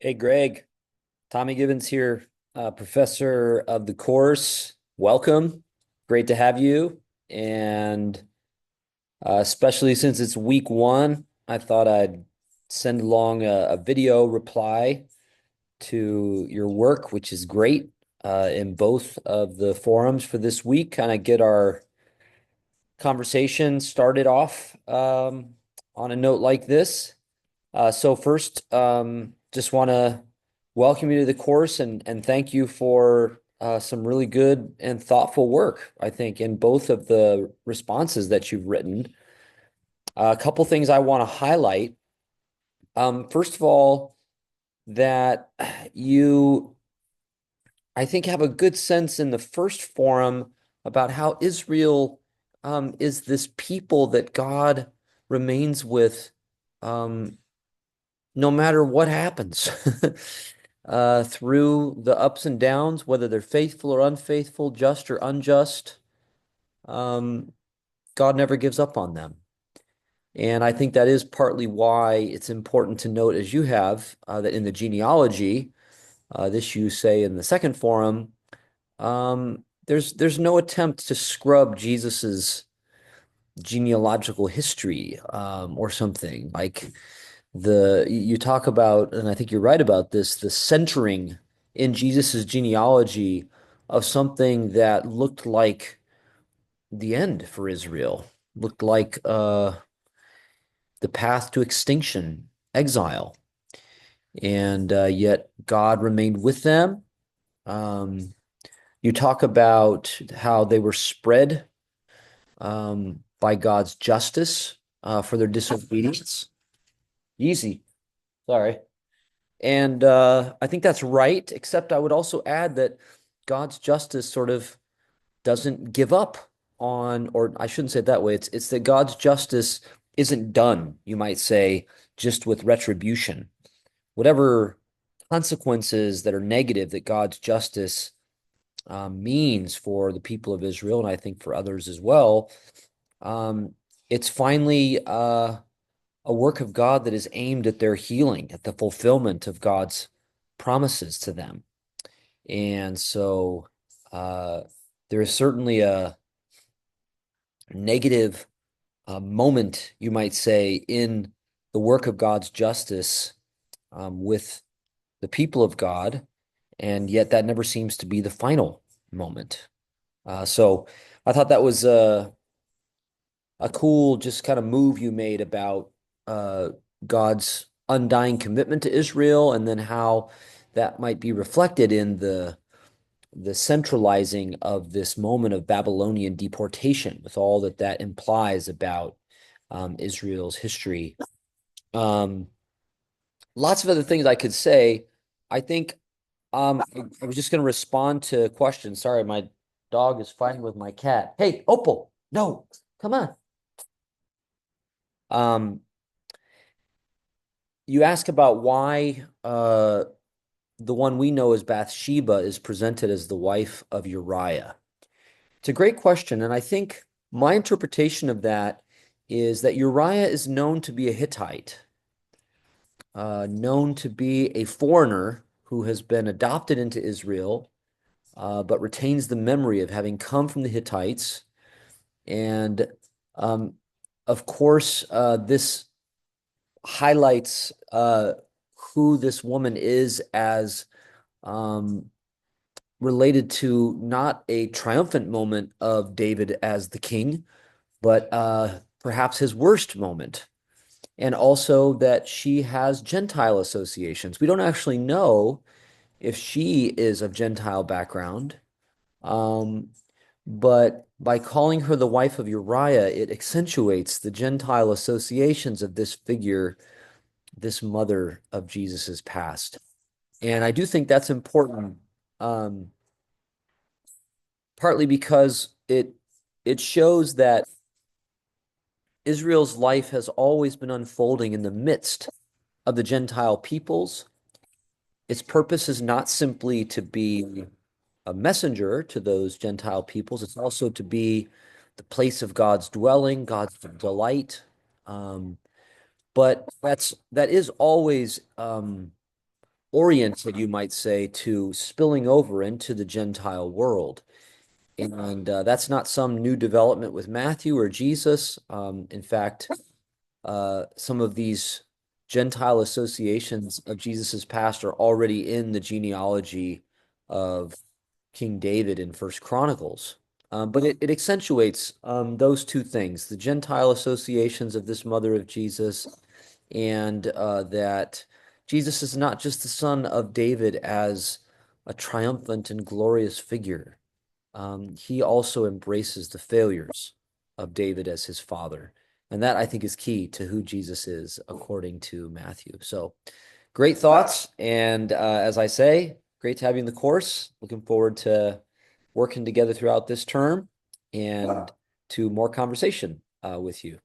Hey, Greg, Tommy Gibbons here, professor of the course. Welcome. Great to have you. And especially since it's week one, I thought I'd send along a video reply to your work, which is great, in both of the forums for this week. Kind of get our conversation started off on a note like this. So first, just want to welcome you to the course and thank you for some really good and thoughtful work, I think, in both of the responses that you've written. A couple things I want to highlight. First of all, that you, I think, have a good sense in the first forum about how Israel is this people that God remains with um, no matter what happens. Through the ups and downs, whether they're faithful or unfaithful, just or unjust, um, God never gives up on them. And I think that is partly why it's important to note, as you have, that in the genealogy, this you say in the second forum, there's no attempt to scrub Jesus's genealogical history, or something like you talk about, and I think you're right about this, the centering in Jesus's genealogy of something that looked like the end for Israel, looked like the path to extinction, exile, and yet God remained with them. Um, you talk about how they were spread by God's justice for their disobedience. Easy, sorry. And I think that's right, except I would also add that God's justice sort of doesn't give up on, or I shouldn't say it that way. It's that God's justice isn't done, you might say, just with retribution. Whatever consequences that are negative that God's justice means for the people of Israel, and I think for others as well, um, it's finally a work of God that is aimed at their healing, at the fulfillment of God's promises to them. And so uh, there is certainly a negative moment, you might say, in the work of God's justice with the people of God, and yet that never seems to be the final moment. So I thought that was a cool, just kind of move you made about God's undying commitment to Israel, and then how that might be reflected in the centralizing of this moment of Babylonian deportation, with all that that implies about Israel's history. Um, Lots of other things I could say. I think I was just going to respond to questions. Sorry, my dog is fighting with my cat. Hey, Opal, no, come on. Um, you ask about why the one we know as Bathsheba is presented as the wife of Uriah. It's a great question, and I think my interpretation of that is that Uriah is known to be a Hittite, known to be a foreigner who has been adopted into Israel, but retains the memory of having come from the Hittites. And um, of course, this highlights who this woman is as um, related to not a triumphant moment of David as the king, but perhaps his worst moment. And also that she has Gentile associations. We don't actually know if she is of Gentile background, um, but by calling her the wife of Uriah, it accentuates the Gentile associations of this figure, this mother of Jesus's past. And I do think that's important, um, partly because it shows that Israel's life has always been unfolding in the midst of the Gentile peoples. Its purpose is not simply to be a messenger to those Gentile peoples, it's also to be the place of God's dwelling, God's delight. But that is always oriented, you might say, to spilling over into the Gentile world. And that's not some new development with Matthew or Jesus. In fact, some of these Gentile associations of Jesus's past are already in the genealogy of King David in First Chronicles. But it accentuates those two things, the Gentile associations of this mother of Jesus, and that Jesus is not just the son of David as a triumphant and glorious figure. He also embraces the failures of David as his father. And that I think is key to who Jesus is, according to Matthew. So great thoughts. And as I say, great to have you in the course. Looking forward to working together throughout this term and to more conversation with you.